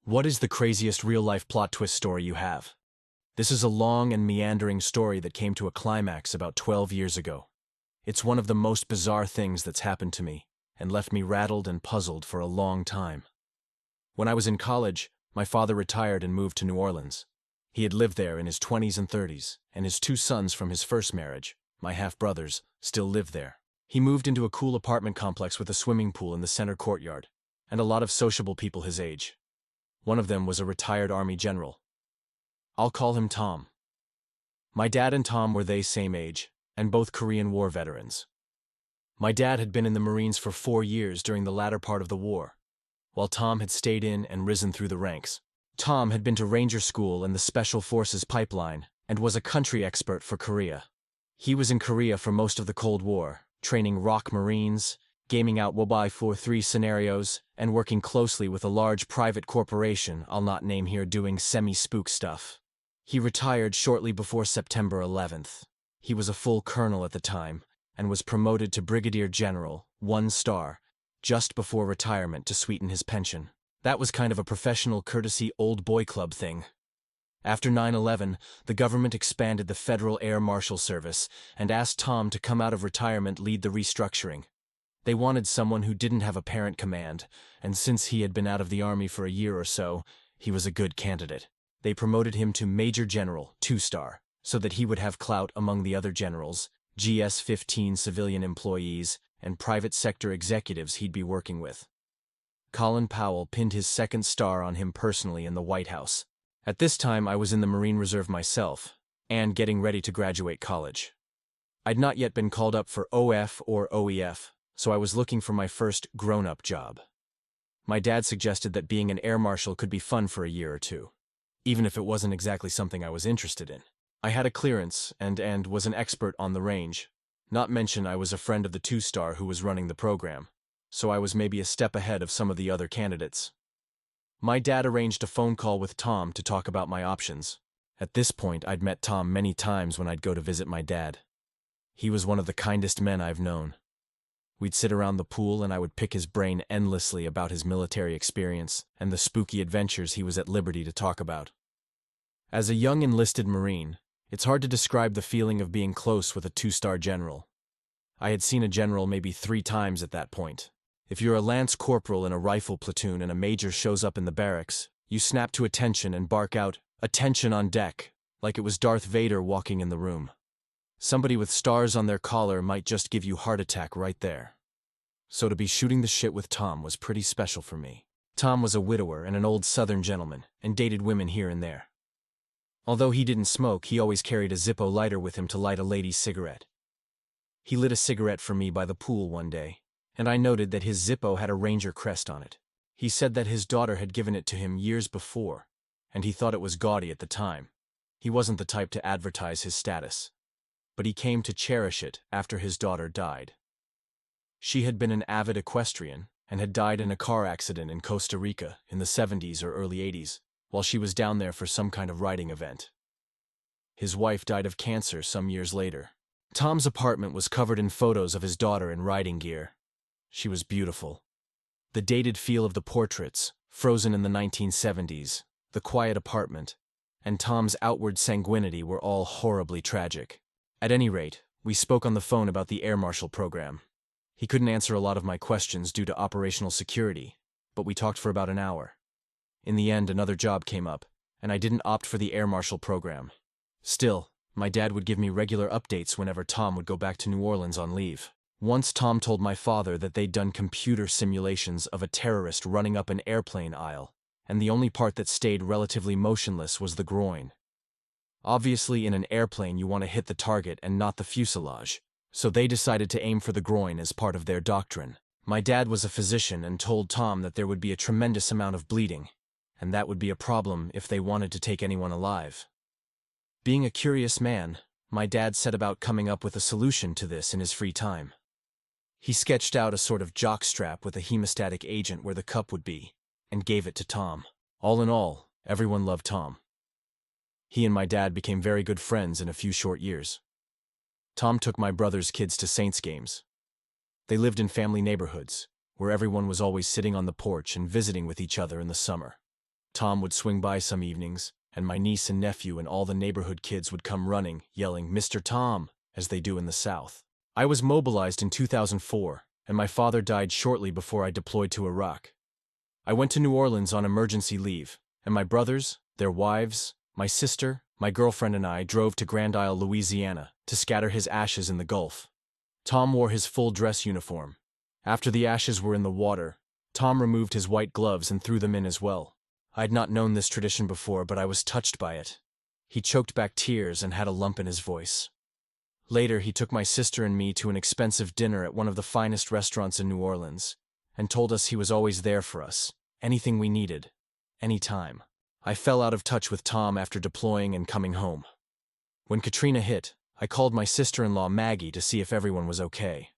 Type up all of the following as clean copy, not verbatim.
What is the craziest real-life plot twist story you have? This is a long and meandering story that came to a climax about 12 years ago. It's one of the most bizarre things that's happened to me, and left me rattled and puzzled for a long time. When I was in college, my father retired and moved to New Orleans. He had lived there in his 20s and 30s, and his two sons from his first marriage, my half-brothers, still lived there. He moved into a cool apartment complex with a swimming pool in the center courtyard, and a lot of sociable people his age. One of them was a retired Army general. I'll call him Tom. My dad and Tom were the same age, and both Korean War veterans. My dad had been in the Marines for 4 years during the latter part of the war, while Tom had stayed in and risen through the ranks. Tom had been to Ranger School and the Special Forces pipeline, and was a country expert for Korea. He was in Korea for most of the Cold War, training ROK Marines, gaming out Wobai 4-3 scenarios, and working closely with a large private corporation I'll not name here doing semi-spook stuff. He retired shortly before September 11th. He was a full colonel at the time, and was promoted to Brigadier General, 1 star, just before retirement to sweeten his pension. That was kind of a professional courtesy old boy club thing. After 9/11, the government expanded the Federal Air Marshal Service and asked Tom to come out of retirement lead the restructuring. They wanted someone who didn't have a parent command, and since he had been out of the Army for a year or so, he was a good candidate. They promoted him to Major General, 2 star, so that he would have clout among the other generals, GS-15 civilian employees, and private sector executives he'd be working with. Colin Powell pinned his 2nd star on him personally in the White House. At this time, I was in the Marine Reserve myself, and getting ready to graduate college. I'd not yet been called up for OF or OEF, so I was looking for my first grown-up job. My dad suggested that being an air marshal could be fun for a year or two, even if it wasn't exactly something I was interested in. I had a clearance and was an expert on the range, not mention I was a friend of the 2 star who was running the program, so I was maybe a step ahead of some of the other candidates. My dad arranged a phone call with Tom to talk about my options. At this point, I'd met Tom many times when I'd go to visit my dad. He was one of the kindest men I've known. We'd sit around the pool and I would pick his brain endlessly about his military experience and the spooky adventures he was at liberty to talk about. As a young enlisted Marine, it's hard to describe the feeling of being close with a 2-star general. I had seen a general maybe 3 times at that point. If you're a lance corporal in a rifle platoon and a major shows up in the barracks, you snap to attention and bark out, "Attention on deck," like it was Darth Vader walking in the room. Somebody with stars on their collar might just give you heart attack right there. So to be shooting the shit with Tom was pretty special for me. Tom was a widower and an old Southern gentleman, and dated women here and there. Although he didn't smoke, he always carried a Zippo lighter with him to light a lady's cigarette. He lit a cigarette for me by the pool one day, and I noted that his Zippo had a Ranger crest on it. He said that his daughter had given it to him years before, and he thought it was gaudy at the time. He wasn't the type to advertise his status, but he came to cherish it after his daughter died. She had been an avid equestrian and had died in a car accident in Costa Rica in the 70s or early 80s, while she was down there for some kind of riding event. His wife died of cancer some years later. Tom's apartment was covered in photos of his daughter in riding gear. She was beautiful. The dated feel of the portraits, frozen in the 1970s, the quiet apartment, and Tom's outward sanguinity were all horribly tragic. At any rate, we spoke on the phone about the Air Marshal program. He couldn't answer a lot of my questions due to operational security, but we talked for about an hour. In the end, another job came up, and I didn't opt for the Air Marshal program. Still, my dad would give me regular updates whenever Tom would go back to New Orleans on leave. Once Tom told my father that they'd done computer simulations of a terrorist running up an airplane aisle, and the only part that stayed relatively motionless was the groin. Obviously, in an airplane you want to hit the target and not the fuselage, so they decided to aim for the groin as part of their doctrine. My dad was a physician and told Tom that there would be a tremendous amount of bleeding, and that would be a problem if they wanted to take anyone alive. Being a curious man, my dad set about coming up with a solution to this in his free time. He sketched out a sort of jockstrap with a hemostatic agent where the cup would be, and gave it to Tom. All in all, everyone loved Tom. He and my dad became very good friends in a few short years. Tom took my brother's kids to Saints games. They lived in family neighborhoods, where everyone was always sitting on the porch and visiting with each other in the summer. Tom would swing by some evenings, and my niece and nephew and all the neighborhood kids would come running, yelling, "Mr. Tom," as they do in the South. I was mobilized in 2004, and my father died shortly before I deployed to Iraq. I went to New Orleans on emergency leave, and my brothers, their wives, my sister, my girlfriend and I drove to Grand Isle, Louisiana, to scatter his ashes in the Gulf. Tom wore his full dress uniform. After the ashes were in the water, Tom removed his white gloves and threw them in as well. I had not known this tradition before, but I was touched by it. He choked back tears and had a lump in his voice. Later, he took my sister and me to an expensive dinner at one of the finest restaurants in New Orleans, and told us he was always there for us, anything we needed, anytime. I fell out of touch with Tom after deploying and coming home. When Katrina hit, I called my sister-in-law Maggie to see if everyone was okay.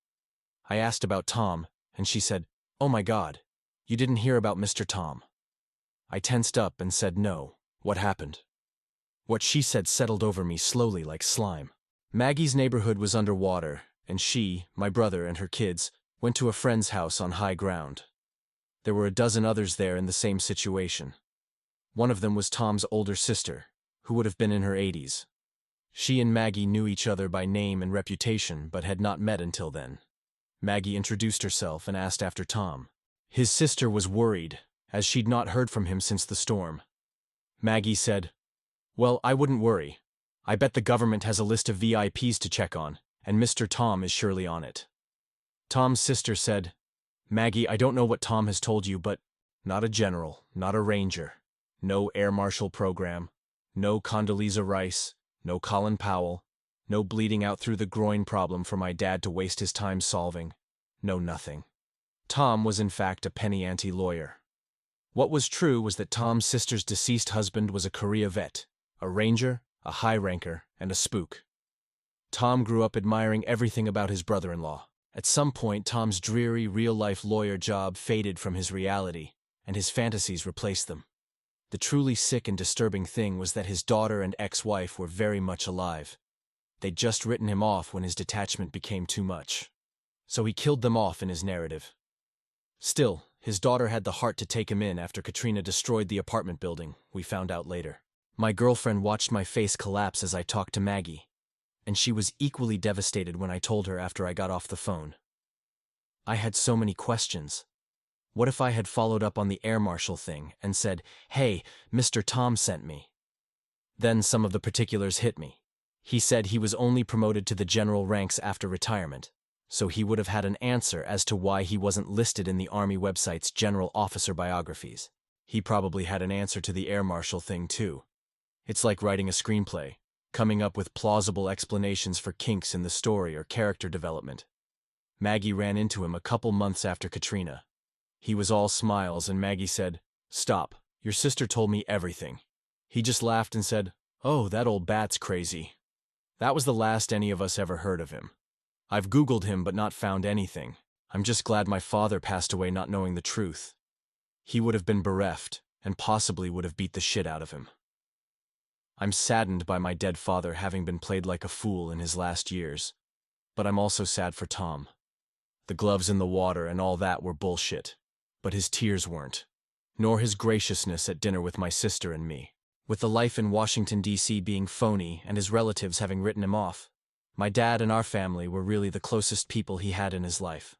I asked about Tom, and she said, "Oh my God, you didn't hear about Mr. Tom." I tensed up and said no. What happened? What she said settled over me slowly like slime. Maggie's neighborhood was underwater, and she, my brother, and her kids went to a friend's house on high ground. There were a dozen others there in the same situation. One of them was Tom's older sister, who would have been in her 80s. She and Maggie knew each other by name and reputation, but had not met until then. Maggie introduced herself and asked after Tom. His sister was worried, as she'd not heard from him since the storm. Maggie said, "Well, I wouldn't worry. I bet the government has a list of VIPs to check on, and Mr. Tom is surely on it." Tom's sister said, "Maggie, I don't know what Tom has told you, but not a general, not a ranger, no air marshal program, no Condoleezza Rice, no Colin Powell, no bleeding out through the groin problem for my dad to waste his time solving, no nothing. Tom was in fact a penny ante lawyer." What was true was that Tom's sister's deceased husband was a Korea vet, a ranger, a high ranker, and a spook. Tom grew up admiring everything about his brother-in-law. At some point, Tom's dreary, real-life lawyer job faded from his reality, and his fantasies replaced them. The truly sick and disturbing thing was that his daughter and ex-wife were very much alive. They'd just written him off when his detachment became too much. So he killed them off in his narrative. Still, his daughter had the heart to take him in after Katrina destroyed the apartment building, we found out later. My girlfriend watched my face collapse as I talked to Maggie, and she was equally devastated when I told her after I got off the phone. I had so many questions. What if I had followed up on the air marshal thing and said, "Hey, Mr. Tom sent me"? Then some of the particulars hit me. He said he was only promoted to the general ranks after retirement, so he would have had an answer as to why he wasn't listed in the Army website's general officer biographies. He probably had an answer to the air marshal thing too. It's like writing a screenplay, coming up with plausible explanations for kinks in the story or character development. Maggie ran into him a couple months after Katrina. He was all smiles, and Maggie said, "Stop, your sister told me everything." He just laughed and said, "Oh, that old bat's crazy." That was the last any of us ever heard of him. I've Googled him but not found anything. I'm just glad my father passed away not knowing the truth. He would have been bereft, and possibly would have beat the shit out of him. I'm saddened by my dead father having been played like a fool in his last years, but I'm also sad for Tom. The gloves in the water and all that were bullshit, but his tears weren't, nor his graciousness at dinner with my sister and me. With the life in Washington, D.C. being phony and his relatives having written him off, my dad and our family were really the closest people he had in his life.